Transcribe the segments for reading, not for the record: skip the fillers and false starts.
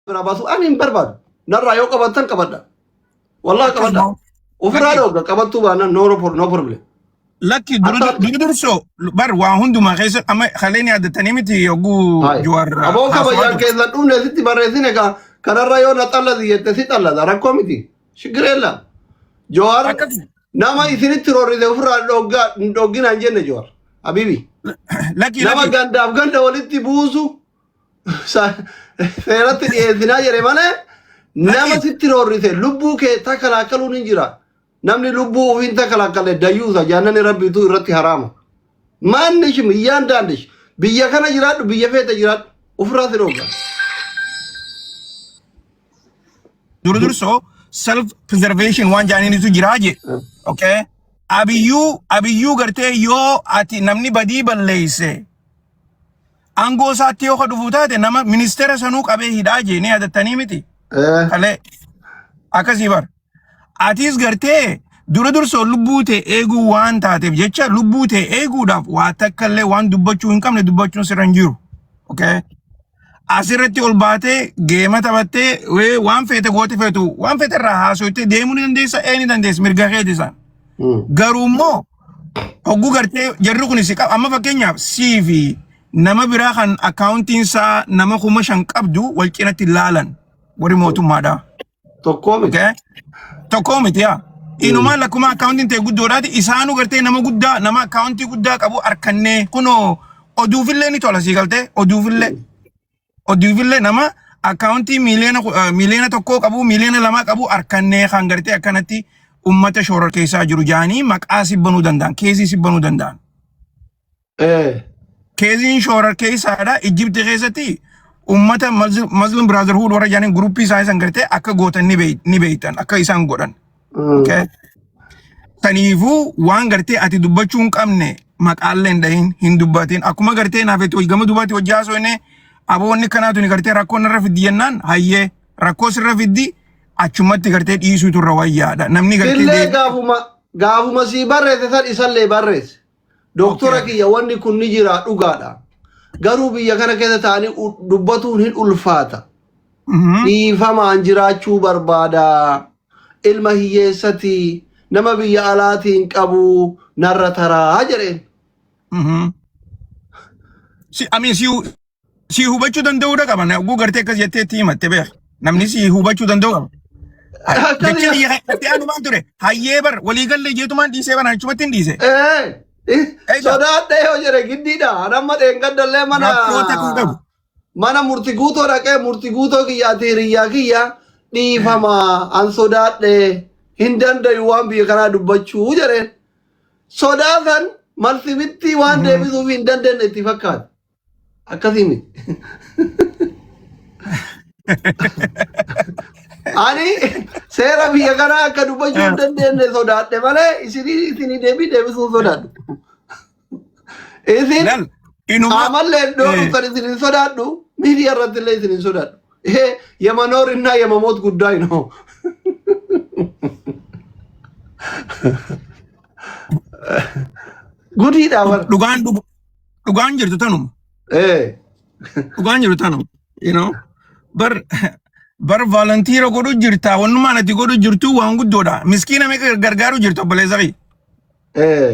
Berabasu anin berbad. Narra yo kabatan kabada. Wallah kabada. Ufrado kabatu bana no problem. Lucky durso bar wa hundu ma khaysa ama khaleni ada tanimiti yogu juar abo kabayan kayla dumne sitti barresine ka kanarra yo natalla diyete sitalla dara komiti shigrella juar nama isini tirori de ufra dogina jenne juar habibi Lucky nama ganda walitti buusu seeratti dhiyeessinaa jedhe malee nama sitti roorrise lubbuu kee takalakaluun hin jira. Namni lubbuu ofiin takalakale dayyuusa jaannani rabbiitu irratti haraama. Maanni shim iyyaan daandish biyya kana jiraadhu biyya feete jiraadhu ofirraa si dhooga. Durso self preservation waan jaaninitu jiraaje. Okay? Abiyyuu gartee yoo ati namni badii balleeyse angoo isaatti yoo dhufu taate nama ministeera sanuu qabee hidhaa jeenee yaadatanii miti. Kale akkasii bar. Atis gartee durso lubbuu ta'e eeguu waan taateef jecha lubbuu ta'e eeguudhaaf waa takkallee waan dubbachuu hin qabne dubbachuun sirra hin jiru. Okay? Asirratti ol baatee geema taphattee waan feete goote feetu waan feete irraa haasoittee deemuu ni dandeessa ni dandeessa mirga keeti isaan. Garuu immoo hogguu gartee jarri kunis amma fakkeenyaaf CV nama biraa kan accounting isaa nama 5,000 qabdu wal cinatti ilaalan warri mootummaadha. Tokko miti yaa. Inumaan lakkuma accounting ta'e guddoodhaati isaanu gartee nama guddaa nama accounting guddaa qabu harkannee kunoo oduufillee ni tola sii galtee oduufillee nama accounting miliyoona tokkoo qabu miliyoona lama qabu harkannee kan gartee akkanatti ummata shoorar keessaa jiru jaanii maqaa sibbanuu danda'an keezii sibbanuu danda'an. Keeziin shoorar keessaadha Ijibti keessatti ummata Muslim Brotherhood warra jaaniin gruppii isaa isan gartee akka gootan ni beeytan akka isaan godhan. Okay? Taniifuu waan gartee ati dubbachuu hin qabne maqaallee hin dubbatin akkuma gartee naafetti gama dubbatti hojii haasofne aboonni kanaatu ni gartee rakkoo narra fiddi jennaan hayyee rakkoo sirra fiddi achumatti gartee dhiisuutu irra wayyaadha. Namni gartee illee gaafuma sii barreesse san isallee barreesse. Doktora kiyya wanni kun ni jira dhugaadha. Garuu biyya kana keessa ta'anii dubbatuun hin ulfaata. Dhiifamaan jiraachuu barbaada. Ilma hiyyeessati nama biyya alaatiin qabu narra taraa jedheen. Si hubachuu danda'uudha qaba. Oguu gartee akkas jetteetti himatte beek. Namni si hubachuu danda'u qaba. Jecha biyya kanatti anumaan ture. Hayyee bar waliigallee jeetumaan dhiisee banan achumatti hin dhiise. Sodaadhee yoo jedhe giddiidha. Namma dheengaddallee mana murti guutoo dhaqee murti guutoo kiyyaati hiriyyaa kiyya dhiifama an sodaadhee hin dandayu waan biyya kanaa dubbachuu jedheen. Sodaatan malsimitti waan deebisuuf hin dandeenye itti fakkaata. Akkasii miti. Ani seera biyya kanaa akka dubbachuu hin dandeenye sodaadhe malee isinii deebisuun sodaadhu. Isin amallee iddoo dhuftan isin sodaadhu miidiyaa irratti illee isin sodaadhu. የመኖርና የመሞት ጉዳይ ነው። ጉዲዳ dhugaan jirtu tanuma. Dhugaan jirtu tanuma. You know? Bar volunteer godhu jirta wanumaan ati godhu jirtu waan guddoodha. Miskiina meeqa gargaaru jirtu obboleessa kee.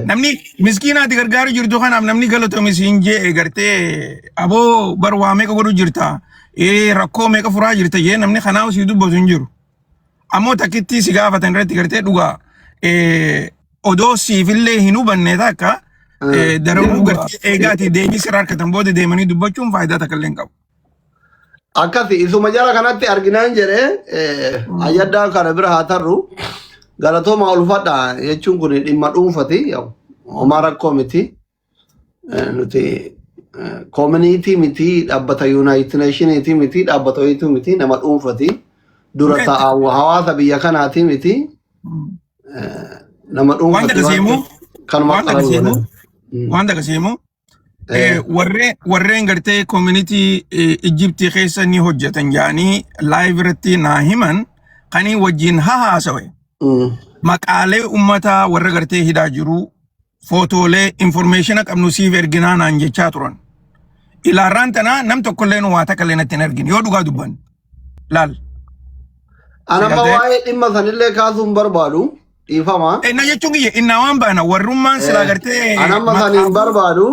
Namni miskiina ati gargaaru jirtu kanaaf namni galatoomii siin jee gartee aboo bar waa meeqa godhu jirta. Rakkoo meeqa furaa jirta jee namni kanaaf si dubbatu hin jiru. Ammoo takkitti si gaafatan irratti gartee dhugaa odoo siifillee hin hubanne takka darabuu gartee eegaati deebii sirraa harkatan booda deemanii dubbachuun faayidaa takka illee hin qabu. Akkasi isuma jara kanatti arginaan jedhee ayyaddaa kana bira haa tarru galatooma ulfadha jechuun kun dhimma dhuunfati homaa rakkoo miti nuti community miti dhaabbata United Nations miti dhaabbata wayiitu miti nama dhuunfati dura taa'u hawaasa biyya kanaati miti nama dhuunfati kanuma qabu waan dagaseemu warreen gartee community Ijibtii keessa ni hojjetan jaanii live irratti naa himan kanii wajjin hahaasawe maqaalee ummataa warra gartee hidhaa jiru footoolee information qabnu siif erginaa naan jechaa turan. Ilaarraan tanaa nam tokkollee nu waa takka illee natti hin argine yoo dhugaa dubban. laal. Ana ma Sigatee waa'ee dhimma sanillee kaasuun barbaadu dhiifama. na jechuun kiyya innaa waan baana warrummaan silaa gartee Anamma saniin barbaadu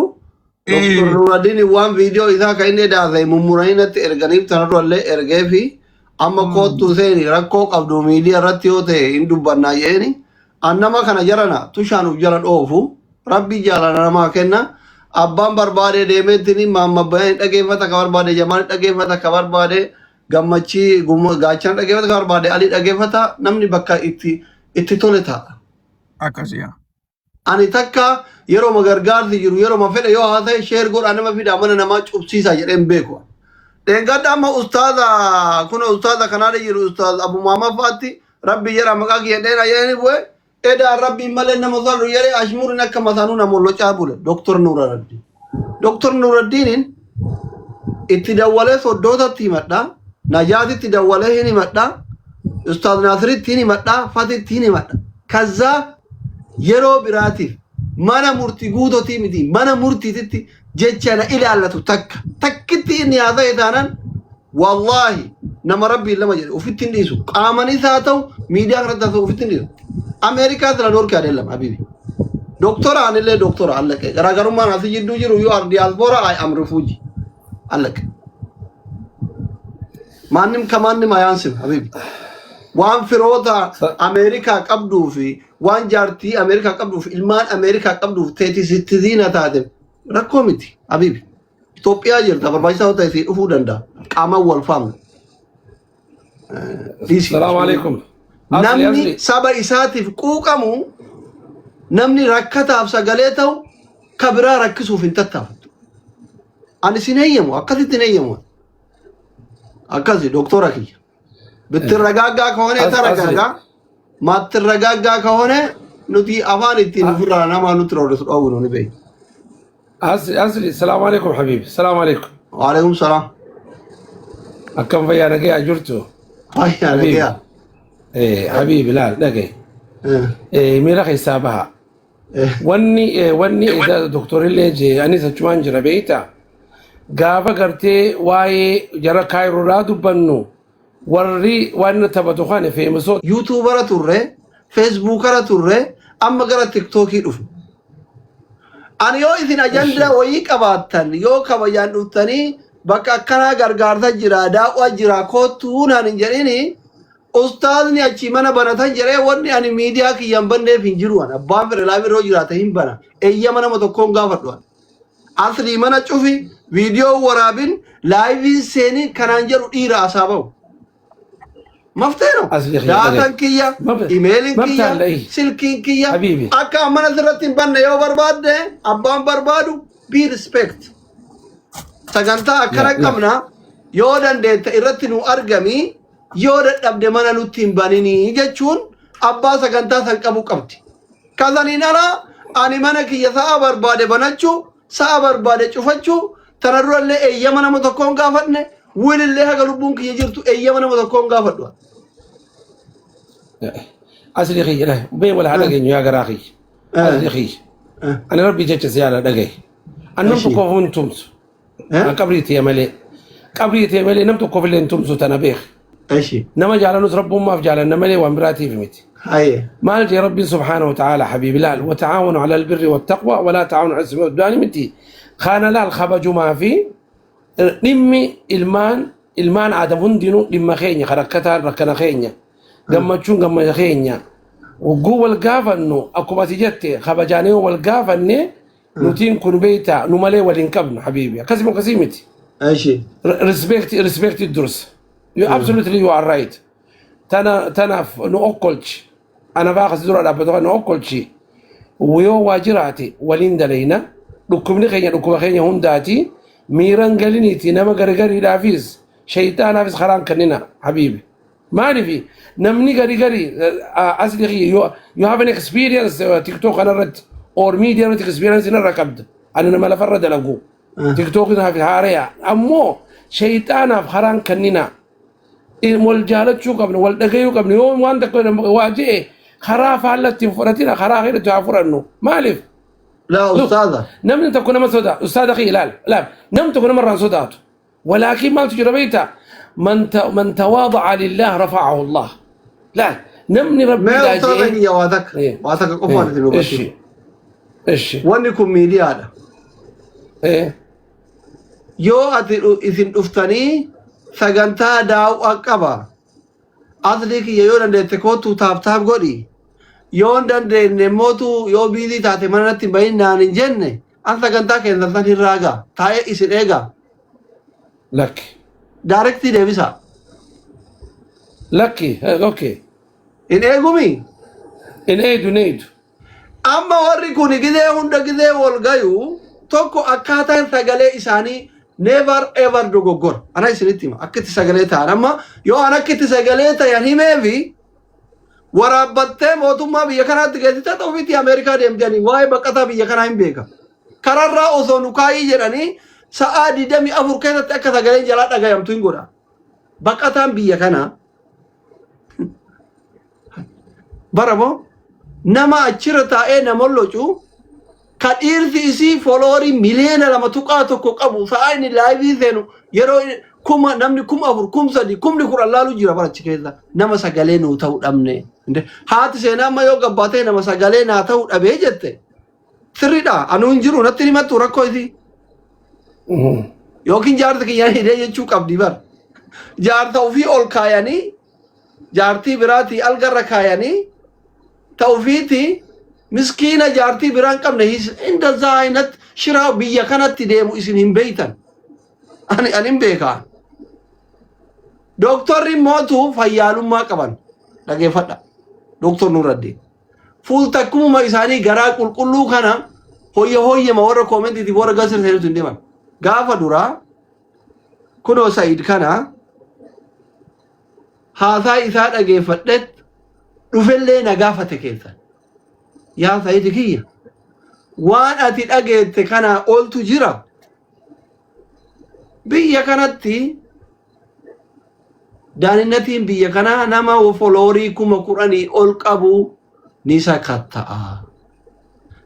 Dr. Nuraddiin waan viidiyoo isaa kan inni daasee mummuranii natti erganiif sanarrallee ergee fi amma koottuu seeni rakkoo qabdu miidiyaa irratti yoo ta'e hin dubbannaa jeeni annama kana jarana tushaanuuf jara dhoofu rabbi jaalala namaa kenna abbaan barbaade deemeettini maammabbaan dhageeffata ka barbaade jamaan dhageeffata ka barbaade gammachii gaachan dhageeffata ka barbaade alii dhageeffata namni bakka itti tole ta'a. akkasiya. Ani takka yeroo magargaarsi jiru yeroo mafedha yoo haa ta'e sheer godhaa nama fidaa mana namaa cubsiisaa jedheen beeku. Dheengadda amma ustaaza kanaadha jiru ustaaz Abu Muhammad Faatti rabbi jedha maqaa kiyya dheeraa jedhani bu'e edaan rabbiin malee nama sallu jedhee ashmurin akka masaanuu nama locaa bule Dr. Nuraddiin. Dr. Nuraddiinin itti dawwalee soddootatti himadha najaatitti dawwalee hin himadha ustaaz Naasiritti hin himadha Fatitti hin himadha. Kaza yeroo biraatiif mana murtii guutotii miti mana murtiititti jecha na ilaallatu takkitti inni haa ta'e taanaan wallaahi nama rabbiin lama jedhe ofitti hin dhiisu qaamanis haa ta'u miidiyaa kanatti haa ta'u ofitti hin dhiisu. Ameerikaa sila noorkii adeellama habibi. Doktora anillee doktora allaqe garaagarummaan asii jidduu jiru yoo diyaaspoora I am refugee allaqe. Maannim kamaannim ayaansim habibi. Waan firoota Ameerikaa qabduu fi waan jaartii Ameerikaa qabduu fi ilmaan Ameerikaa qabduu fi teetii sittiziina taate rakkoo miti habibi. Itoophiyaa jirta barbaachisaa ta'e si dhufuu danda'a qaamaan wal faamna. Assalamu alaikum. Namni saba isaatiif quuqamu namni rakkataaf sagalee ta'u ka biraa rakkisuuf hin tattaafatu. Ani sin eeyyamu akkasitti hin eeyyamu. Akkasi doktora kiyya. Bittirragaggaa ከሆነ ተረጋጋ ማትረጋጋ ከሆነ ኑቲ አፋን እቲ ንፍራ ናማ ኑትሮስ ዳው ነው ንበይ أصلي السلام عليكم حبيبي السلام عليكم وعليكم السلام أكم فيا نجي أجرته هاي يا نجي حبيبي لا نجي ميرا حسابها وني إذا دكتور اللي جي أنيسة جوان جربيتا قافا قرتي واي جرى كايرو رادو بنو warri waan taphatu kana feemasoo yuutuubara turre feesbuukara turre amma gara tiktookii dhufu ani yoo isin ajanda wayii qabaattan yoo kabajaan dhuftanii bakka akkanaa gargaarsa jira daawwaa jira kootuu naan hin jedhini ustaazni achi mana banatan jedhee wanni ani miidiyaa kiyyan banneef hin jiru an abbaan fedhe laafirroo jiraata hin bana eeyyama nama tokkoon gaafadhu an aslii mana cufi viidiyoo waraabin laayivii seenii kanaan jedhu dhiira asaa ba'u. مفتينو داتن كيا ايميلين كيا سلكين كيا اكا امنا سرتين بن يو برباد ابان بربادو بي ريسبكت سغانتا اكرقمنا يودن ديت ارتنو ارغمي يود دبد منا نوتين بانيني جچون ابا سغانتا سنقبو قبتي كذاني نرا اني منا كيا سا برباد بنچو سا برباد چفچو تنرول ايمنا متكون غافدنه وين اللي هغلبون كي يجرتو ايمنا متكون غافدوا أصلي خي لا بين ولا حدا جيني يا جراخي أصلي خي أنا ربي جت سيارة دقي أنا نمت كوفون تومس كبريت يا ملي نمت كوفلين تومس تنبيخ إيشي نما جعل نص رب ما في جعل نملي وامراتي في متي هاي ما لجي ربي سبحانه وتعالى حبيبي لا وتعاونوا على البر والتقوى ولا تعاونوا على الإثم والعدوان متي خان لا الخبج ما في نمي ilmaan aadam hundinuu dhimma keenya karakkataan rakkana keenya gammachuun gammada keenya wagguu wal gaafannu akkuma ati jette kabajaanee wal gaafanne nutiin kun beeyta nu malee waliin qabnu habiibi akkasuma akkasii miti respect durs you absolutely you are right tanaaf nu okkolchi ana baaqas dura dhaabbatu nu okkolchi yoo waajiraate waliin dalayna dhukkubni keenya dhukkuba keenya hundaati miiran galiniiti nama gargariidhaafis شيطان في خران كننا حبيبي ما في نمني غري اصلي you have an experience تيك توك انا رد اور ميديا experience انا ركبت انا ما لفرد لقو تيك توك في هاريا امو شيطان في خران كننا والجالت شو قبل والدغيو قبل يوم وانت واجئ خراف على تنفرتنا خرا غير تعفرنه مالف لا استاذه نمت تكون مسودا استاذ اخي لا نمت تكون مره سودات ولكن ما تجربيتها من تواضع لله رفعه الله. لا نمني ربي ما لاجئ أستاذك يا واتك إيه. واتك قفان في الوقت ايش وانكم ميديا ايه يو إذن أفتني سجنتا داو أكبا أصلك يو ندى تكوتو تاب غوري يو ندى نموتو يو بيدي تاتي مانا تبين نان جنة أنت سجنتا كذا تاني راجا تاي إسن إيجا لك دايركتي ديفيسا لك اوكي إن إيجومي ان ايدو نيدو أما وريكوني كذا هوندا كذا والجايو توكو أكاتا سجلة إساني never ever dogogor ana isinitima akkati sagaleta amma yo ana akkati sagaleta yani mevi warabatte motumma biya kanatti geetita tawfiti america demjani way baqata biya kana himbeka kararra ozonu kai jedani saadi dami afur kenatti akka sagalen jala dhagayamtu ingoda baqatan biya kana baramo nama achira tae namollochu kadhiirti isii foloorii miliyoona lama tuqaa tokko qabu sa'a inni laayivii seenu yeroo kuma namni kuma afur kum sadi kumni kudhan laalu jira barachi keessa nama sagalee nuu ta'uu dhabne haati seenaa amma yoo gabbaatee nama sagalee naa ta'uu dhabee jette sirriidha anuu hin jiru natti himattu rakkoo isii yookiin jaarta kiyyaan hidhee jechuu qabdi bar jaarta ofii ol kaayanii jaartii biraatii algarra kaayanii ta'ufiiti مسكينة جارتي بران قبل هيس عند زاينت شراء بيا كانت تديمو اسمهم بيتا أنا بيكا دكتور ريموتو فيالو ما كمان لقي فتا دكتور نور الدين فول تكمو ما إساني غرا كلو كنا هوي ما ورا كومنتي دي ورا غاسر سيرو تنديمان غافا دورا كنو سعيد كنا هذا إذا لقي فتت نفلي نغافة كيسا يا سيدك هي وان أتي أجد كنا قلت جرا بيا كانت دانينتين بيا كنا نما وفلوري كم قراني ألقابو نيسا كتا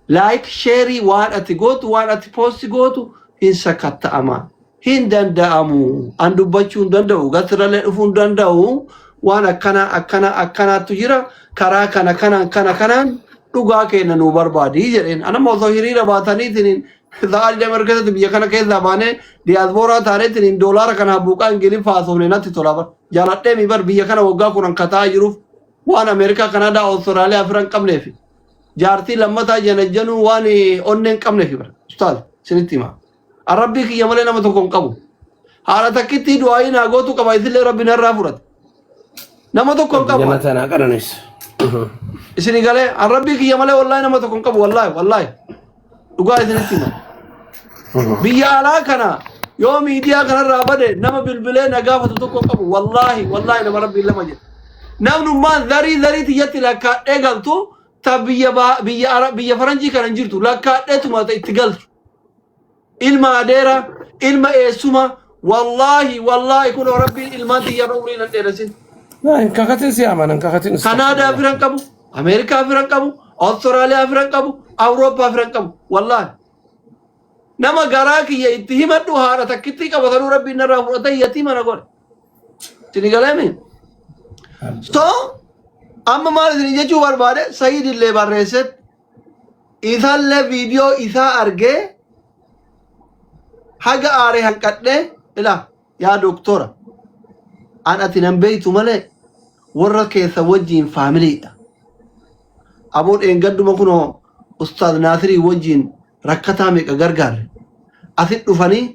لايك شيري وان أتي قوت وان أتي بوستي قوتو هنسا كتا أما هندن دامو أندو بچون دندو غسرالي أفون دندو وان أكنا تجرا كرا كنا dhugaa keenya nu barbaadii jedheen ana moosoo hiriira baataniitiin zaal deemer keessatti biyya kana keessa baanee diyaasbooraa taaneetiin doolaara kana buuqaa ingilif haasofne natti tola bar jaaladhee mi bar biyya kana waggaa kunan kataa jiruuf waan ameerikaa kanaadaa awustiraaliyaa firan qabneef jaartii lammataa janajjanuu waan onneen qabneef bar ustaaz sinitti hima arrabbii kiyya malee nama tokko hin qabu haala takkitti du'aayi naa gootu qaba isillee rabbi narraa fudhate nama tokko hin qabu جنتنا قرنيس isini galee arrabbii kiyya malee wallahi nama tokko hin qabu wallahi dhugaa isinitti hima biyya alaa kana yoo miidiyaa kanarraa bade nama bilbilee na gaafatu tokko hin qabu wallahi nama rabbiin lama jedhe namnummaan zarii tiyyatti lakkaadhee galtu ta biyya faranjii kana hin jirtu lakkaadheetuma ta itti galtu ilma adeera ilma eessuma wallahi kunoo rabbiin ilmaan tiyyarra urii nan dheerasin كاكاتين سيامان كاكاتين كندا فرن قبو أمريكا فرن قبو أستراليا فرن قبو أوروبا فرن قبو والله نما غراك يتهم الدهارة تكتي كبثرو ربي نرى فرطة يتيم أنا قول تني كلامين so أما ما لازم يجوا بربادة سيد اللي بريست إذا اللي فيديو إذا أرجع حاجة أريه هنكتله إلا يا دكتورة أنا تنبيت ملء warra keessa wajjin faamiliidha aboon eengaduma kunoo ustaad naasirii wajjin rakkataa meeqa gargaarre asit dhufanii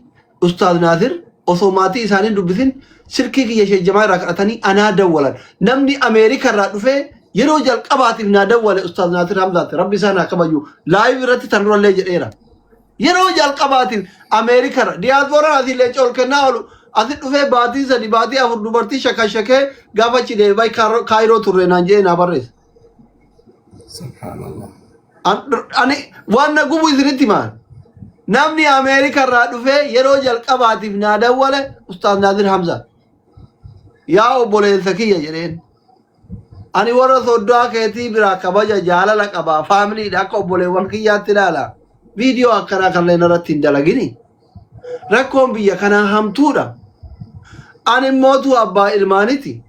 ustaad naasir osoo maatii isaanii dubbisin silkii kiyya sheejjamaa irraa kadhatanii anaa dawwalan namni ameerikaa irraa dhufee yeroo jalqabaatiif naa dawwale ustaad naasir hamzaati rabbi isaa naa kabaju laayif irratti tan durallee jedheera yeroo jalqabaatiif ameerikaa irra diyaaspooraan asiillee cool kennaa oolu asit dhufee baatii sadi baatii afur dubartii shakashakee gaafa cidee bay kaayiroo turre naan jedhee naa barreessa. Subhanallah. Ani waan na gubu isinitti himaan namni ameerikaa irraa dhufee yeroo jalqabaatiif naa dawwale ustaad naasir hamza yaa obboleessa kiyya jedheen ani warra soddaa keetii biraa kabaja jaalala qabaa faamiliidha akka obboleewwan kiyyaatti ilaala viidiyoo akkanaa kanneen irratti hin dalagini rakkoon biyya kanaa hamtuudha Ani mootu abbaa ilmaaniti.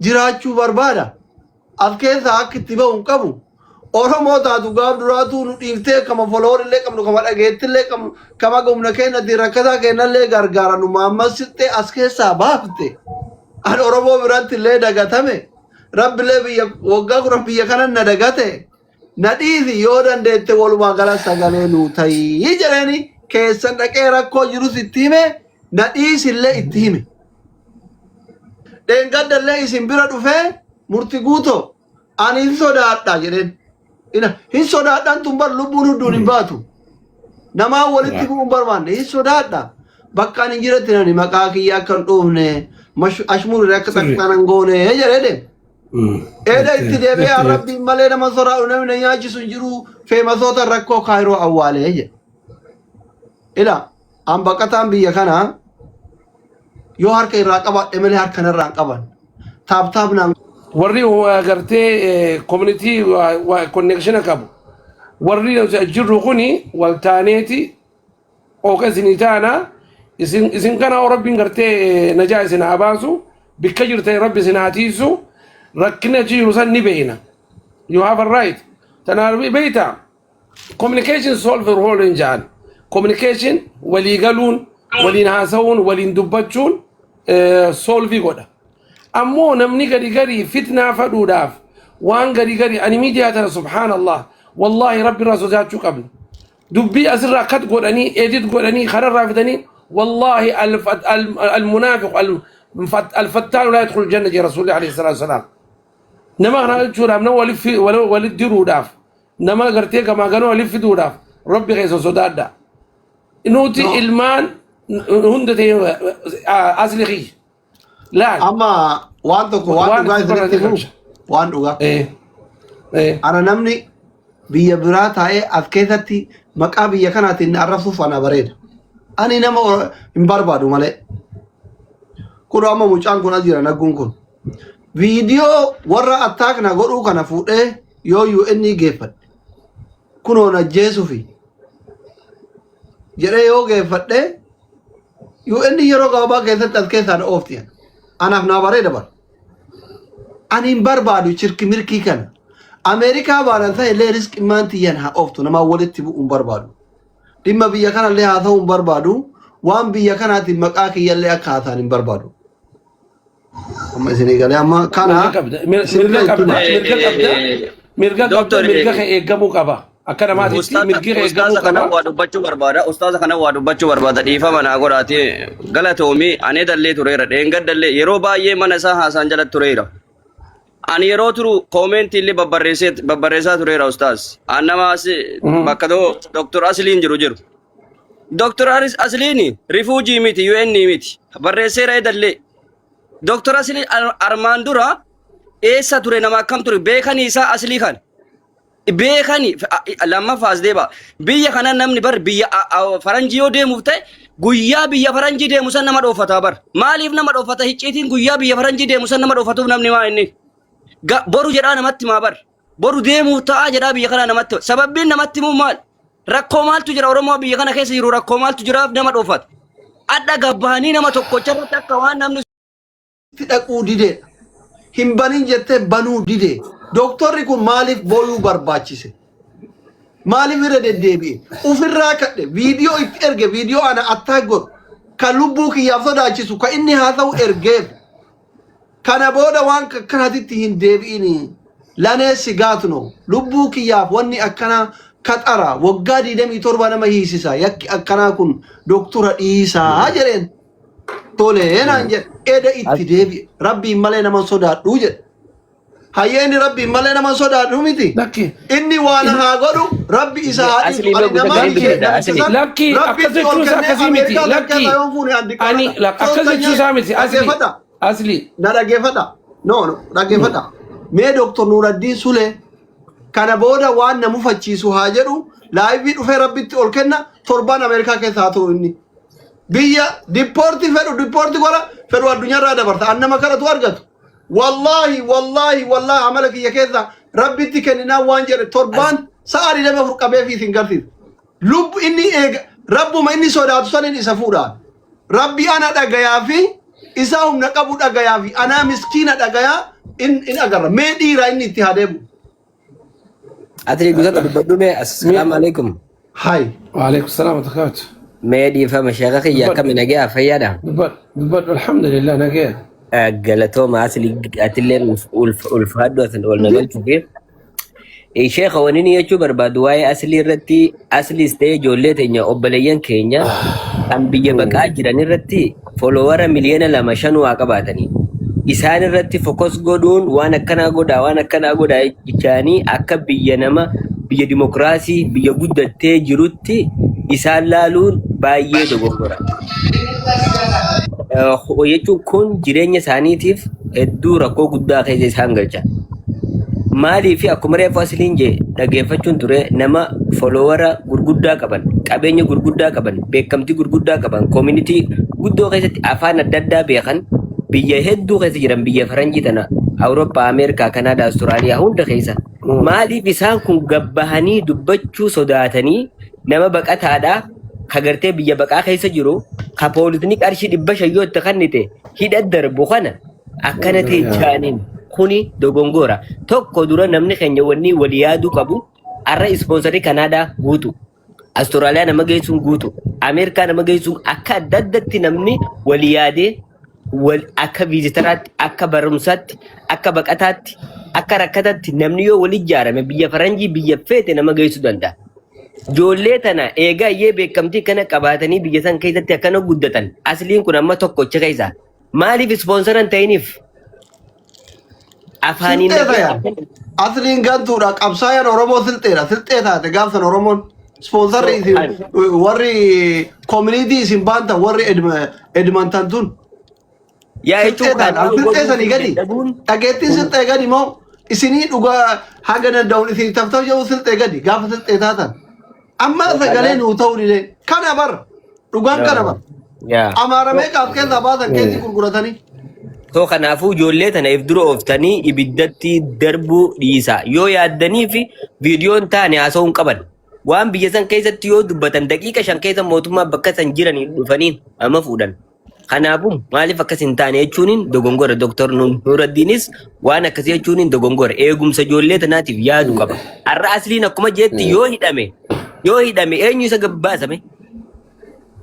Jiraachuu barbaada. As keessa akka itti ba'uun qabu. Oromoo taatu gaaf duraatu nu dhiiftee kama foloorillee qabnu kama dhageettillee qabnu kama gumna keenyatti rakkataa keenyallee gargaara nu maammasittee as keessaa baafte. Ani Oromoo biratti illee dagatame. Rabbilee biyya waggaa kuran biyya kanan na dagate. Na dhiisi yoo dandeette walumaa gala sagalee nuu ta'ii jedhani keessan dhaqee rakkoo jirus itti hime na dhiisillee itti hime. Dheengaddallee isin bira dhufee murti guutoo ani hin sodaadha jedheen. Hin sodaadhaan tun bar lubbuun hedduun hin baatu. Namaa walitti bu'uun barbaanne hin sodaadha. Bakka ani jiratti nani maqaa kiyya akka hin dhoofne ashmuurri akka takkaanan goone jedhee Eda itti deebi'ee rabbiin malee nama soraa'u namni nyaachisu hin jiru feemasoota rakkoo kaayiroo awwaalee jedhe. Ila an baqataan biyya kana yoo harka irraa qabaadhe malee harka irraa hin qaban. Taaptaap naan warri gartee community connection qabu. Warri jirru kuni waltaaneeti ooka isinii taana isin kana rabbiin gartee najaa isin haa baasu bikka jirtee rabbi isin haa tiisu. ركنا جيرو سني بينا you have a right تناربي بيتا communication solve the whole انجان communication ولي قالون ولي نهاسون ولي ندبتشون solve يقودا أمو نمني قري فتنة فدوداف وان قري أني ميديا سبحان الله والله ربي الرسول جات شو قبل دبي أسرع قد قولني إديت قولني خرر رافدني والله المنافق الفتان لا يدخل الجنة يا رسول الله عليه الصلاة والسلام نما أنا شو رامنا ولد ديرو داف نما قرتي كما كانوا ولد في دوداف ربي غيث صدادا نوتي المان هندتي أصلي لا أما وانتو أنا نمني بيا برات هاي أذكرتي مكابي يكنات إن أعرفه فأنا بريد أنا نما إمباربادو ماله كل أما مجان كنا جيران أقول كن فيديو ورا أتاك نقولوا كنا فوت يو إني جيفت كنا نجيسو في جرى يو جيفت يو إني يرو كابا كيسة تذكر أنا أوفتيان أنا في نابرة دبر أنا إمباربادو شركة ميركي كان أمريكا بارنسا اللي ريسك إمان تيانها أوفتو نما ولد تبو إمباربادو لما بيا كان اللي هذا إمباربادو وان بيا كان هاتي مكاكي يلي أكاثان إمباربادو أما سنيقال أما كان ميركا إيقامو كابا أكنا ما تيجي ميركا إيقامو كابا أستاذ خنا وادو بچو بربادا ديفا من أقولاتي غلطومي أنا دللي تريرا دينغد دللي يروبا يمنسا حسن جلت تريرا أنا يرو ترو كومنت اللي ببرسات تريرا أستاذ أنا ما أسي بكدو دكتور أسلين جرو دكتور أسليني ريفوجي ميتي UN ميتي برسيرا دللي دكتور أسلي أرماندورا إيسا تري نما كم تري بيخاني إيسا أسلي خان بيخاني لما فاز ديبا بيا خانا نمني بر بيا فرنجيو دي مفتي غويا بيا فرنجي دي مسان نما دوفتا بر ماليف نما دوفتا هيچيتين غويا بيا فرنجي دي مسان نما دوفتو نمني ما إني برو جدا نمت ما بر برو دي مفتا جدا بيا خانا نمت سبب بين نمت مو مال ركو مال تجرا ورمو بيا خانا كيس يرو ركو مال تجرا نما دوفت أدا غباني نما توكو چرا تكوان نمني tidhaquu dide hin banin jette banuu dide doktorri kun maaliif booyuu barbaachise maaliif irra deddeebi'e ufirraa kadhe viidiyoo itti erge viidiyoo ana attaak godhu kan lubbuu kiyyaaf sodaachisu ka inni haasa'u ergeef kana booda waan akkanatitti hin deebi'ini laneessi gaatno lubbuu kiyyaaf wanni akkana kaxara waggaa 27 nama hiisisa yakki akkanaa kun doktora dhiisaa jedheen tole naan jedhe eda itti deebi'e rabbiin malee nama sodaadhu jedhe hayyeeni rabbiin malee nama sodaadhu miti inni waan haa godhu rabbi isa haa dhiisu lakki akkasii chuusa akkasii miti lakki ani akkasii chuusa miti asli na dhageeffadha no dhageeffadha mee doktor Nuuraddiin Sulee kana booda waan na mufachiisu haa jedhu laayivii dhufee rabbitti ol kenna torban Ameerikaa keessa haa ta'u inni biyya dipoorti fedhu dipoorti godha fedhu addunyaarraa dabarta annama kanatu argatu wallahi amala kiyya keessa rabbitti kenninaa waan jedhe torban sa'aatii lama furqabee fi isin garsiisa lubbu inni eega rabbuma inni sodaatu sanin isa fuudhaan rabbi ana dhagaya fi isa humna qabu dhagaya fi ana miskiina dhagaya in agarra mee dhiira inni itti hadeebu أدري قلت بدومي السلام عليكم. hay وعليكم السلام ورحمة الله وبركاته. ميدي فما شغخي يا كم نجا فيادا. بالضبط الحمد لله نجيت. قالتو ما أصلي أتلين والفهد والنقل كثير. إيه شيخ ونيني يجبر بدواي أصلي رتي أصلي ستيج وليت إني أبليان كينيا أم بيجبك أجراني رتي فولورا مليون لما شنو عقباتني. إسان رتي فوكس قدون وانا كنا قدا إجاني أكا بيجنما بيجا ديمقراسي بيجا بودا تيجروتي إسان لالون بايه دوغورا. Jechuun kun jireenya isaaniitiif hedduu rakkoo guddaa keessa isaan galcha. Maaliif akkuma reefu asliin jee dhaggeeffachuun ture nama folowara gurguddaa qaban, qabeenya gurguddaa qaban, beekamtii gurguddaa qaban, koomunitii guddoo keessatti afaan adda addaa beekan biyya hedduu keessa jiran biyya faranjii tana Awurooppaa, Ameerikaa, Kanaadaa, Asturaaliyaa hunda keessa. Maaliif isaan kun gabbahanii dubbachuu sodaatanii nama baqataadhaa kagartee biyya baqaa keessa jiru ka poolisni qarshii 500 itti kannite hidha darbu kana akkana ta'e jaaniin kuni dogongora tokko dura namni keenya wanni wali yaaduu qabu arra ispoonsarii Kanaadaa guutu Asturaaliyaa nama geessuun guutu Ameerikaa nama geessuun akka adda addatti namni wali yaadee akka viizitaraatti akka barumsaatti akka baqataatti akka rakkataatti namni yoo wali ijaarame biyya faranjii biyya feete nama geessuu danda'a. Ijoollee tana eegaa iyyee beekamtii kana qabaatanii biyya san keessatti akkana guddatan asliin kun amma tokkocha keessa maaliif ispoonsaran ta'iniif afaaniin asliin gantuudha qabsaa'aan Oromoo silxee taate gaafsan Oromoon ispoonsarri warri koomunitii isin baanta warri Edmonton tun yaa jechuun silxee sanii gadi dhageettiin silxee gadi moo isinii dhugaa haga danda'uun isin taftaaf jedhu silxee gadi gaafa silxee taatan. Amma sagalee nuu ta'uu dide kana bar dhugaan kana bar amaara meeqaaf keessa baasan keessi gurguratanii. So kanaafuu ijoollee tana if dura ooftanii ibiddatti darbuu dhiisa yoo yaaddanii fi viidiyoon taane haasa'uun qaban waan biyya san keessatti yoo dubbatan daqiiqa 5 keessa mootummaa bakka san jiranii dhufaniin amma fuudhan. Kanaafuu maaliif akkas hin taane jechuun dogongora Dr. Nuraddiinis waan akkasii jechuun dogongora eegumsa ijoollee tanaatiif yaadu qaba. Har'a asliin akkuma jeetti yoo hidhame eenyu isa gabbaasame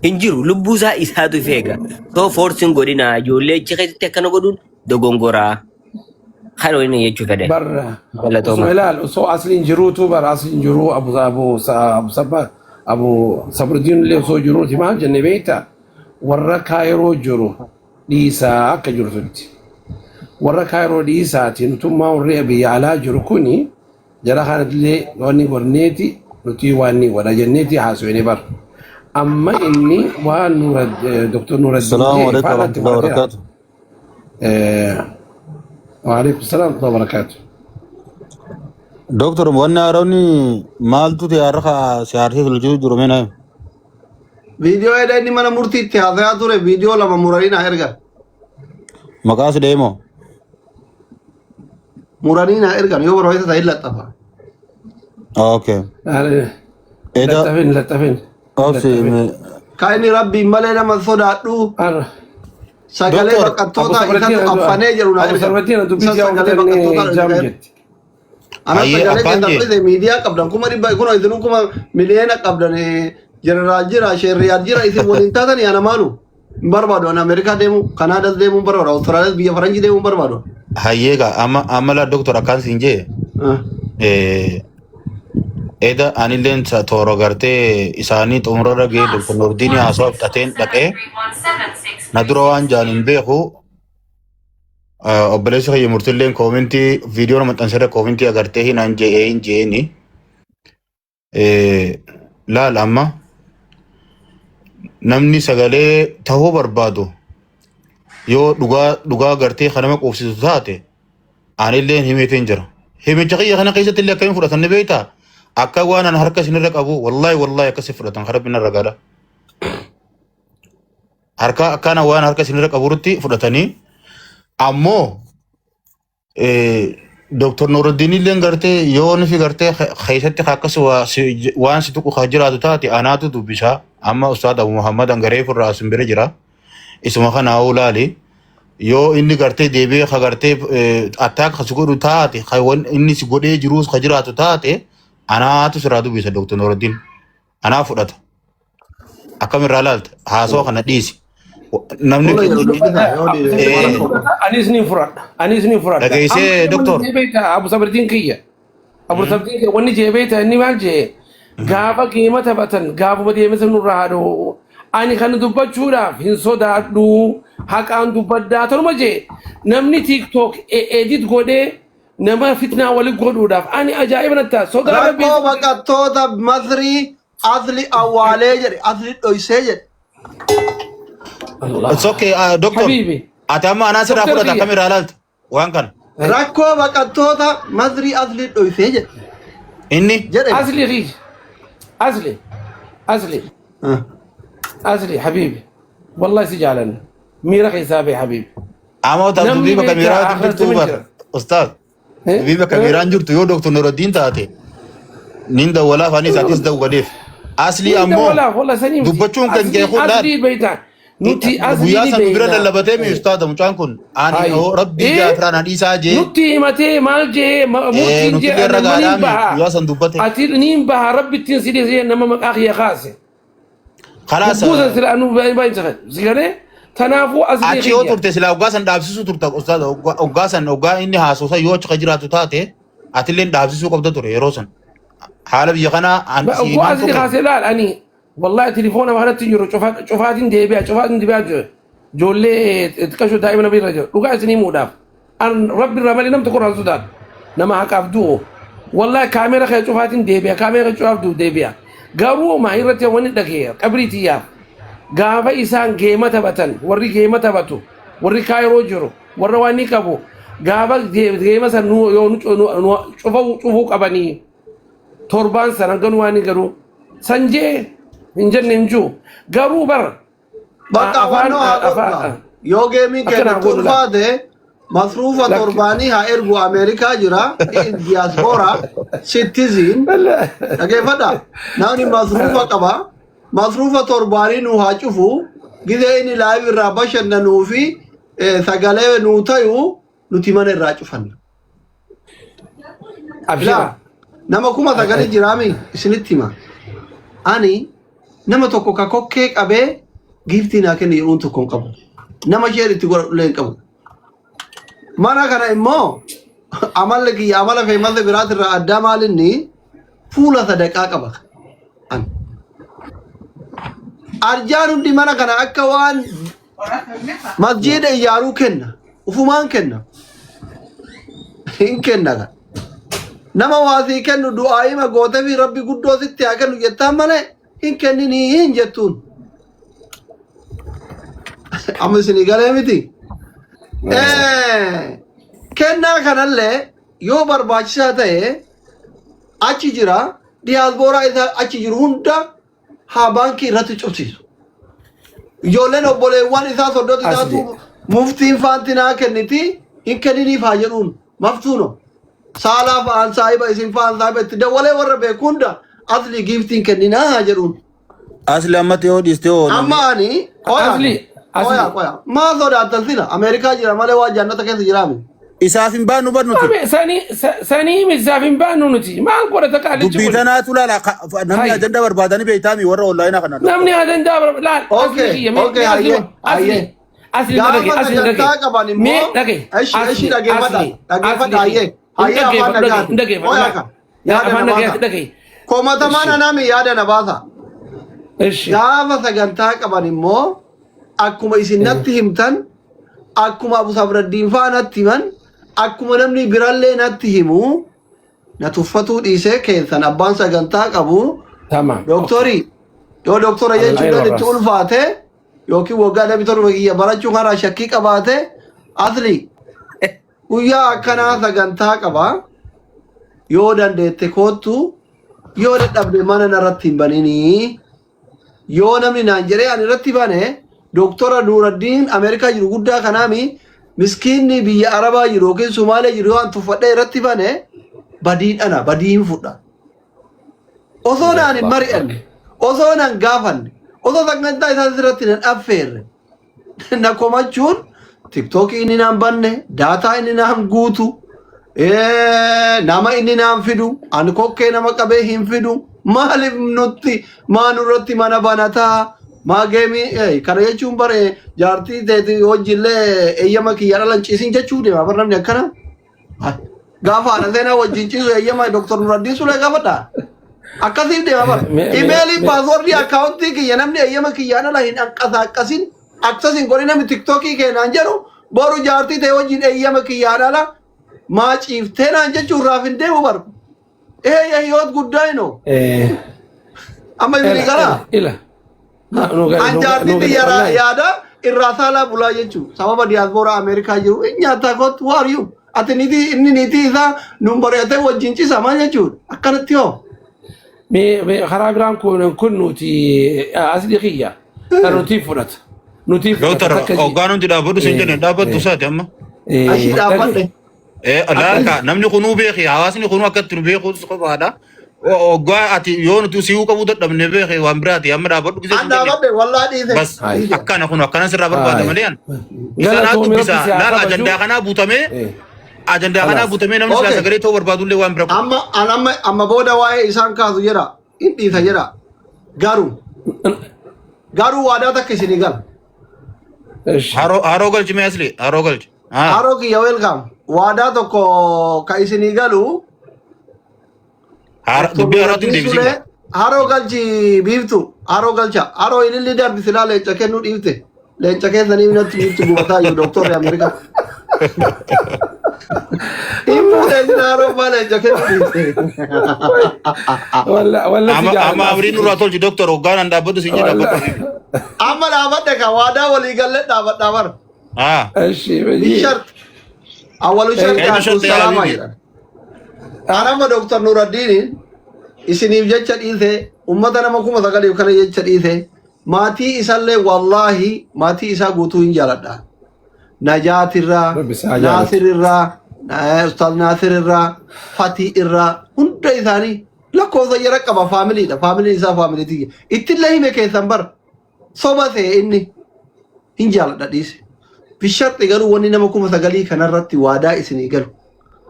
hin jiru lubbuu isaa isaatu feega too forsiin godina ijoollee achi keessatti akkana godhuun dogongoraa kan inni jechuu fedhe Ismailal so aslin jiruutu bar aslin jiruu abu sabruddin illee osoo jiruuti maal jenne beekta warra kaayiroo jiru dhiisaa akka jirtutti warra kaayiroo dhiisaatiin utummaa warri biyya alaa jiru kuni jara kanallee wanni gorneeti nuti waanni wada jenneeti haasawine bar amma inni waan Dr. Nuraddiin السلام عليكم ورحمة الله وبركاته. وعليكم السلام ورحمة الله وبركاته. دكتور وانا روني مالتو تيارخا سيارتي تلجو جرمينا Viidiyoo edda inni mana murtiitti haasayaa ture viidiyoo lama muranii na erga. مقاس ديمو Muranii na ergan yoo barbaachisa ta'e laxafa. اوكي اذا لطفين اوكي Kan inni rabbiin malee nama sodaadhu sagalee Doktor, baqattoota isatu affanee jiru na erga. Sagalee baqattoota erga. Ana Aye, sagalee apaan keessan jee? fudhate miidiyaa qabdan kuma dhibba kun isin kuma miliyoona qabdan jeneraal jira sheerriyaad jira isin waliin taatan yaa namaanu hin barbaadu an Ameerikaa deemu Kanaadas deemu hin barbaadu Awustiraaliyaas biyya faranjii deemu hin barbaadu. هيجا اما لا دكتور كان سينجي اذا اني لين تورو غرتي اساني تمرر رغي دكتور نوردين هاسو تاتين دقه ندرو ان جانن بيخو اوبليس هي مرتلين كومنتي فيديو متنشر كومنتي اگرتے ہی نان جے ان جے ني لا لما نمني سغلي تهو بربادو yoo dhugaa gartee kanama qofsisu taate anilleen himeetiin jira himicha kiyya kana keessatti illee akkamiin fudhatan ni beektaa akka waan an harka isinirra qabu wallaahi akkasi fudhatan harabbiin irra gala harka akkana waan harka isinirra qaburutti fudhatanii ammoo Dr. Nuraddiin illeen gartee yoo nufi gartee keessatti akkas waan si tuqu jiraatu taate anaatu dubbisaa amma Ustaad Abu Muhammad Angaree furraa asin bira jira isuma kana ulaali yoo inni gartee deebi'ee ka gartee attack ka godhu taate ka inni si godhee jiruus ka jiraatu taate anaatu sirraa dubbisa Dr. Nuruddin anaa fudhata akkamirraa laalta haasoo kana dhiisi namni anis ni furadha dhageessee Dr. Abu Sabritiin kiyya Abu Sabritiin kiyya wanni jee beekta inni maal jee gaafa qiima taphatan gaafuma deemsa nurraa haadhoo ani kan dubbachuudhaaf hin sodaadhu haqaan dubbaddaa tanuma jee namni TikTok edit godhee nama fitnaa wali godhuudhaaf ani ajaa'iba nattaa sodaa rakkoo baqattoota Masrii asli awwaalee jedhe asli dhoysee jedhe. It's okay, Doctor. Habibi. Atama anaa sirraa fudhata akkamirraa laalta waan kana. Rakkoo baqattoota Masrii asli dhoysee jedhe. Inni jedhe. أصلي حبيبي والله سجالا ميرا حسابي حبيبي أما تابو بيبا كاميرا جرتو بار أستاذ بيبا كاميرا جرتو يو دكتور نور الدين تاتي نيندا ولا فاني ساتيس دو غديف أصلي أمو والله سليم دبچون كان جاي خود أصلي بيتا نوتي أصلي بيا سبيرا لبته مي أستاذ مچان كون أني هو ربي جافران أني ساجي نوتي متى مال جي موتي جي نين بها بيا سندبته أتير نين بها ربي تنسيدي زي نما مقاخي خاصة خلاص بوزة سلا أنو باين سخن زينه تنافو أصلي أشياء ترتة سلا أوجاسن دابسيسو ترتة أستاذ أوجاسن أوجا إني هاسوسا يوش خجرات تاتي أتلين دابسيسو قبضة ترى يروسن حالا بيجانا عن أبو أصلي خاصة لا أني والله تليفونه ما هلا تجرو شوفاتين ديبيا جولي تكشوا دائما نبي رجع رجع سنين موداف أن ربي الرمالي نم تقول هالسودان نما هك أفدوه والله كاميرا خير شوفاتين ديبيا كاميرا شوف دو ديبيا قالوا ما هي رتيا وني دقيقة كبريتيا قابا إنسان جيمة تبتن وري جيمة تبتو وري كايرو جرو ورواني كابو قابا جيمة سنو يو شوفوا كباني توربان سنغنواني قالوا سنجي إنجن ننجو قالوا بر بقى وانا يو جيمي كان تورباده مصروفة تورباني ها إرجو أمريكا جرا دياسبورا سيتيزين كيف هذا؟ ناني مصروفة كبا مصروفة تورباني نوها شوفوا كذا إني لايف الرابش النوفي ثقاله نوتايو نتيمان الراجو فن لا نما كوما ثقاله جرامي سنتيما أني نما توكو كاكوكيك أبي جيفتي ناكن يرون تكون قبل نما شيء تقول لين قبل mana kana immoo amala ki amala feemasa biraat irraa adda maalinni fuula sadaqaa qaba arjaan hundi mana kana akka waan masjiida ijaaruu kenna ufumaan kenna hin kenna kan nama waasii kennu du'aayima goota fi rabbi guddoo sitti haa kennu jettaan malee hin kenninii hin jettuun amma isinii galee miti kennaa kanallee yoo barbaachisaa ta'e achi jira diyaasbooraa isaa achi jiru hunda haa baankii irratti cubsiisu. Ijoolleen obboleewwan isaa soddoti isaatu muftiin faantinaa kenniti hin kenniniif haa jedhuun maftuuno saalaa fa'aan saahiba isin fa'aan saahiba itti dawalee warra beeku hunda asli giiftiin kenninaa haa jedhuun. Asli ammatti yoo dhiiste oo amma ani qoya maa sodaatan sila Ameerikaa jira malee waa jannata keessa jiraame. isaaf hin baanu barnuti. Sanii isaaf hin baanu nuti maal godhata qaalichi dubbii tanaatu laala namni ajanda barbaadanii beeytaami warra onlaayinaa kana. Namni ajanda laal. Okay hayyee. Asli dhagee. Mee dhagee. Ashi dhageeffadha hayyee. Hayyee afaan dhagee. Koomatamaan anaami yaada na baasa. Gaafa sagantaa qaban immoo akkuma isin natti himtan akkuma Abu Sabraddiin faa natti himan akkuma namni birallee natti himu na tuffatuu dhiisee keessan abbaan sagantaa qabu doktorii yoo doktora jechuudha itti ulfaate yookiin waggaa dhabii torba kiyya barachuu karaa shakkii qabaate asli guyyaa akkanaa sagantaa qaba yoo dandeette koottu yoo dadhabde mana narratti hin baninii yoo namni naan jedhee ani irratti bane doktora Nuruddin Ameerikaa jiru guddaa kanaami miskiinni biyya Arabaa jiru yookiin Somaaliyaa jiru waan tuffadhee irratti bane badiidhana badiin fudha. Osoo naan hin mari'anne osoo naan gaafanne osoo sagantaa isaa irratti nan affeerre na komachuun TikTok inni naan banne daataa inni naan guutu nama inni naan fidu ani kokkee nama qabee hin fidu maaliif nutti maanurratti mana banataa maa geemii kana jechuun bare jaartii teeti wajjillee eeyyama kiyya dhalanciisin jechuu deema bar namni akkana gaafa ana seenaa wajjin ciisu eeyyama Dr. Nuraddiin Sulee gaafadha akkasiif deema bar imeelii paaswoordii akkaawuntii kiyya namni eeyyama kiyya dhala hin akkasin akkasin godhi namni tiktokii keenaan jedhu boru jaartii ta'e wajjin eeyyama kiyya dhala maa ciiftee naan jechuun raaf hin deemu bar yoot guddaa ino amma ibni gara ila anjaartii yaada irraa saalaa bulaa jechuun sababa diyaaspoora Ameerikaa jiru nyaataa kootu waariyu ati inni niitii isaa nun bari'atee wajjin cisa maal jechuudha akkanatti hoo me karaa biraan kun nuti asli kiyya kan nuti fudhata nuti Doktor, hoggaanuun dhaabbatu sin jedhan dhaabbattu isaati amma. ashii dhaabbadhe Laaka namni kunuu beeki hawaasni kunuu akkatti nu beeku qofaadha. Hoggaa ati yoo nuti si'uu qabuu dadhabne beeki waan biraati amma dhaabbadhu gisee an dhaabbadhe wallaa dhiise bas akkana kun akkana sirraa barbaada malee an. Isa dubbisa laala ajandaa kanaa buutamee ajandaa kanaa buutamee namni silaa sagalee ta'uu barbaadullee waan bira. amma booda waa'ee isaan kaasu jedha in dhiisa jedha garuu waadaa takka isinii gala Haroo galchi mee asli haroo galchi. haroo kiyya welkaam waadaa tokko ka isinii galu Dubbii harootiin deebisii. haroo galchi biiftu haroo galcha haroo ililli darbi silaa leenca kennuu dhiifte leenca keessanii minatti biiftu gubataa iyyuu doktorri Ameerikaa immoo leenca haroo maa leenca kennuu dhiifte Amma abrii nurraa tolchi doktor hoggaan dhaabbatu sin jedha dhaabbatu. amma dhaabadhe ka waadaa walii galle dhaabadhaa bara bishart awwalu sharti salaama jedhan anama Dr. Nuraddiin isiniif jecha dhiise ummata nama 9,000 kana jecha dhiise maatii isallee wallaahi maatii isaa guutuu hin jaaladha najaatirraa naasirrirraa ustaz naasirrirraa fatii irraa hunda isaanii lakkoofsa jara qaba faamiliidha faamiliin isaa faamiliitii ittillee hime keessan bara soba ta'e inni hin jaaladha dhiise bisharti garuu wanni nama 9,000 kanarratti waadaa isinii galu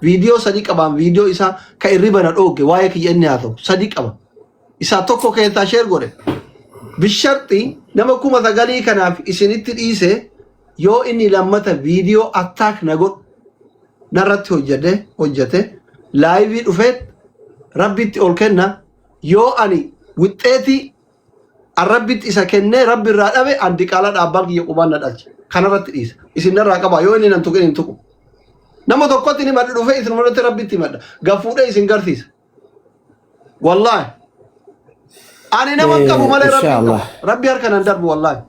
video sadii qaban video isaa ka irribana dhooge waa'ee kiyya inni haa ta'u sadii qaba isaa tokko keessaa sheer godhe bisharti nama 9,000 kanaaf isinitti dhiise yoo inni lammata video attack na godhu narratti hojjete laayivii dhufeet rabbitti ol kenna yoo ani wixxeeti arrabbitti isa kennee rabbi irraa dhabe andi qaala dhaabbaan kiyya qubaan na dhalche kanarratti dhiisa isin narraa qaba yoo inni nan tuqin hin tuqu nama tokkotti ni madda dhufee isin mul'ate rabbitti madda gafuudhee isin garsiisa wallaahi ani nama qabu malee rabbi harka nan darbu wallaahi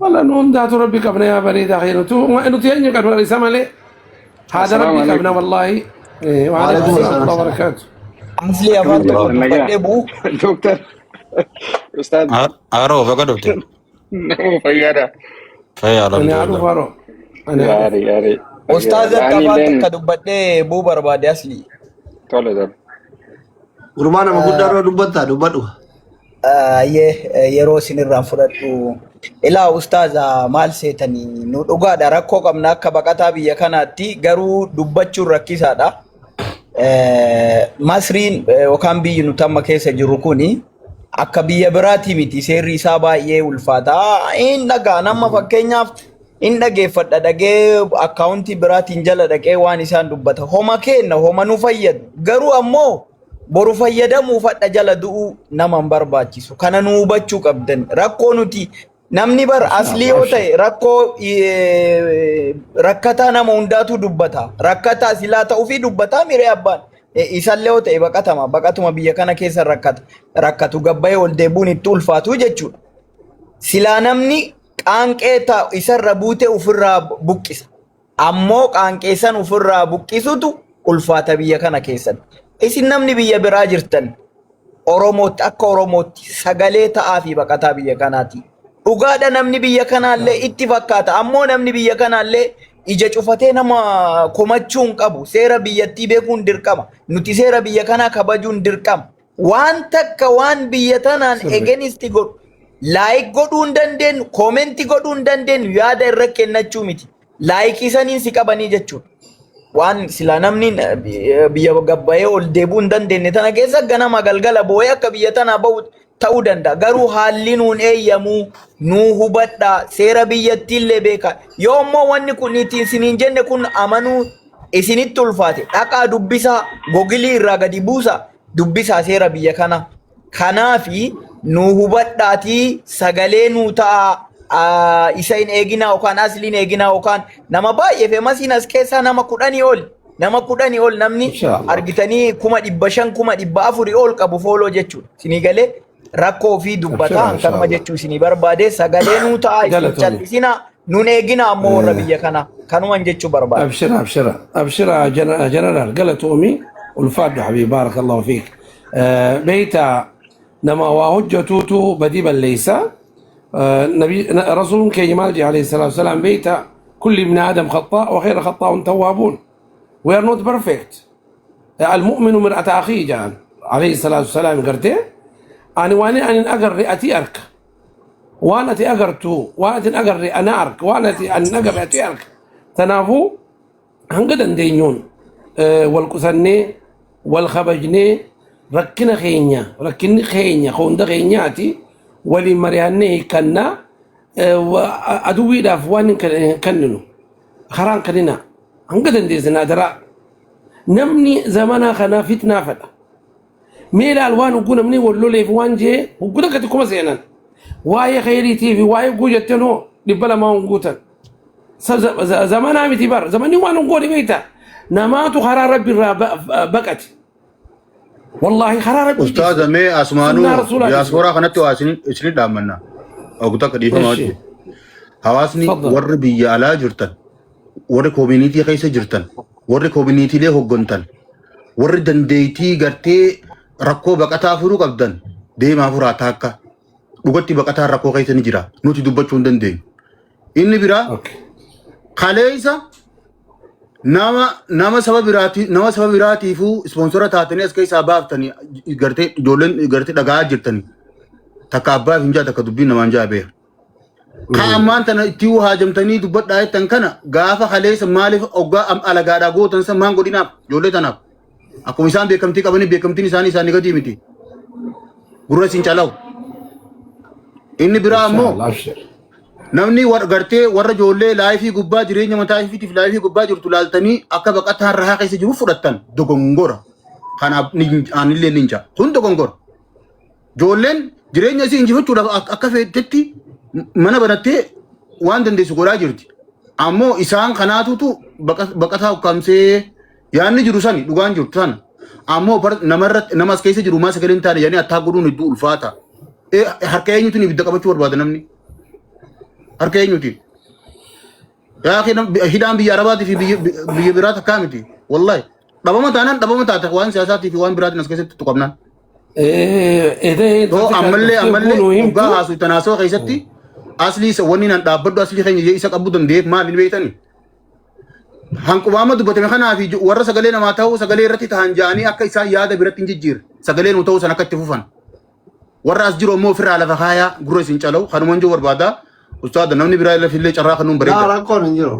والله نون ذات ربي قبنا يا بني داخل انتو تيجي قبل رسالة هذا ربي قبنا والله وعليكم السلام ورحمة الله وبركاته أصلي يا فاطمة أبو دكتور أستاذ Haroo baga dhufte. فيانا Fayyaa أنا أعرف alhamdulillah. فارو أنا ياري أستاذ كفاك كدبتة بو برباد أصلي تولد gurbaa nama guddaa dubbadhu yeroo isinirraan fudhadhu ilaa ustaaza maal seetanii nu dhugaadha rakkoo qabna akka baqataa biyya kanaatti garuu dubbachuun rakkisaadha. Masriin yookaan biyyi nuti amma keessa jirru kuni akka biyya biraati miti seerri isaa baay'ee ulfaata. Hin dhagaa nama fakkeenyaaf hin dhageeffadha dhagee akkaawuntii biraatiin jala dhaqee waan isaan dubbata homa kenna homa nu fayyadu garuu ammoo boru fayyadamuu fadha jala du'uu nama hin barbaachisu kana nu hubachuu qabdan rakkoo nuti namni bar aslii yoo ta'e rakkoo rakkataa nama hundaatu dubbata rakkataa silaa ta'uu fi dubbataa miree abbaan isallee yoo ta'e baqatuma biyya kana keessa rakkatu gabbayee ol deebuun itti ulfaatu jechuudha silaa namni qaanqee ta'u isarra buute ofirraa buqqisa ammoo qaanqeessan ofirraa buqqisutu ulfaata biyya kana keessatti isin namni biyya biraa jirtan Oromootti akka Oromootti sagalee ta'aa fi baqataa biyya kanaati. Dhugaadha namni biyya kanaallee itti fakkaata ammoo namni biyya kanaallee ija cufatee nama komachuun qabu seera biyyattii beekuun dirqama nuti seera biyya kanaa kabajuun dirqama waan takka waan biyya tanaan egenisti godhu Like godhuun dandeenyu, koomentii godhuun dandeenyu yaada irra kennachuu miti. Laayikii saniin si qabanii jechuudha. Waan sila namni biyya gabbayee ol deebuu hin dandeenye tana keessa ganama galgala boo'ee akka biyya tana bahu ta'uu danda'a. Garuu haalli nuun eeyyamuu nuu hubadhaa seera biyyattiillee beekaa. Yoo immoo wanni kun isiniin jenne kun amanuu isinitti ulfaate dhaqaa dubbisaa gogilii irraa gadi buusa dubbisaa seera biyya kana. Kanaafi nuu hubadhaatii sagalee nuu ta'a isa hin eeginaa yookaan asliin eeginaa yookaan nama baay'ee feemasiin as keessaa nama 10 ol namni argitanii 500 400 ol qabu fooloo jechuudha. Isinii galee rakkoo ofii dubbataa hanqarma jechuu isinii barbaade sagalee nuu ta'a isin callisina nuun eeginaa ammoo warra biyya kana kanuman jechuu barbaade. أبشر جنرال قالت أمي والفاد حبيبي بارك الله فيك بيتا نما وهجة توتو بديبا ليس نبي رسول كجمال عليه الصلاة والسلام بيتا كل ابن آدم خطاء وخير خطاء توابون. We are not perfect. المؤمن مرأة أخيه جان عليه الصلاة والسلام قرتي أنا وأنا أن أقر رئتي أرك وأنا تأقرتو وأنا تأقر أنا أرك وأنا أن أقر رئتي أرك تنافو هنقدر ندينون والكسنة والخبجنة ركنا خينيا خوندا خينياتي ولي مريانه كنا وأدوي دافوان كننو خران كننا هنقدر نديزنا درا نمني زمانا خنا فتنا فدا ميل الوان وقول مني ولو لي فوان جي وقول لك تكون زينا واي خيري تي في واي جوجتنو لبلا ما نقوتن زمانا متبر زماني وانا نقول بيتا نماتو خرار ربي بقت والله خرار أستاذ مي أسمانو يا سورة خنتو أسني دامنا أو كتا كديفة ماجي حواسني ور بيا على جرتن ور كومينيتي خيسة جرتن ور كومينيتي ليه هجنتن ور دنديتي غرتي ركو بقتا فرو قبدن دي ما فراتاكا بقتي بقتا ركو خيسة نجرا نوتي دبچون دندي إني برا خاليسا nama sabab biraatiifuu ispoonsora taatanii as keessaa baaftanii gartee ijoolleen gartee dhagaa jirtanii takka abbaaf hin jaa takka dubbiin namaan jaa beera. Ka ammaan tana itti haajamtanii dubbadhaa jettan kana gaafa haleessa maaliif oggaa alagaadhaa gootan san maan godhinaaf ijoollee tanaaf akkuma isaan beekamtii qabanii beekamtiin isaanii gadi miti. Gurra isin calaa'u. Inni biraa ammoo namni gartee warra ijoollee laayifii gubbaa jireenya mataa ifiitiif laayifii gubbaa jirtu laaltanii akka baqataan rahaa keessa jiru fudhattan dogongora. Kanaaf anillee ninja kun dogongora. Ijoolleen jireenya isii injifachuudhaaf akka feetetti mana banattee waan dandeessu godhaa jirti. Ammoo isaan kanaatutu baqataa ukkaamsee yaanni jiru sani dhugaan jirtu sana. Ammoo nama as keessa jiru maa sagaleen taane yaanii attaa godhuun hedduu ulfaata. Harka eenyutu ibidda qabachuu barbaada namni. Harka eenyuti? Yaa hidhaan biyya Arabaati fi biyya biraata akkamiti? Wallahi dhabama taata waan siyaasaatii fi waan biraatiin as keessatti tuqamnaan. Ammallee hoggaa haasuu tanaasoo keessatti aslii wanni nan dhaabbadhu aslii keenya isa qabuu dandeef maal hin beektani? Hanqumaama dubbatame kanaaf warra sagalee namaa ta'uu sagalee irratti tahan ja'anii akka isaan yaada biratti hin jijjiirre sagalee nu ta'uu san akka itti fufan. Warra as jiru ammoo ofirraa lafa kaayaa gurra isin calaa'u kanumaan jiru barbaadaa. Ustaad namni biraa illee carraa kanuun bareeda. Rakkoon hin jiru.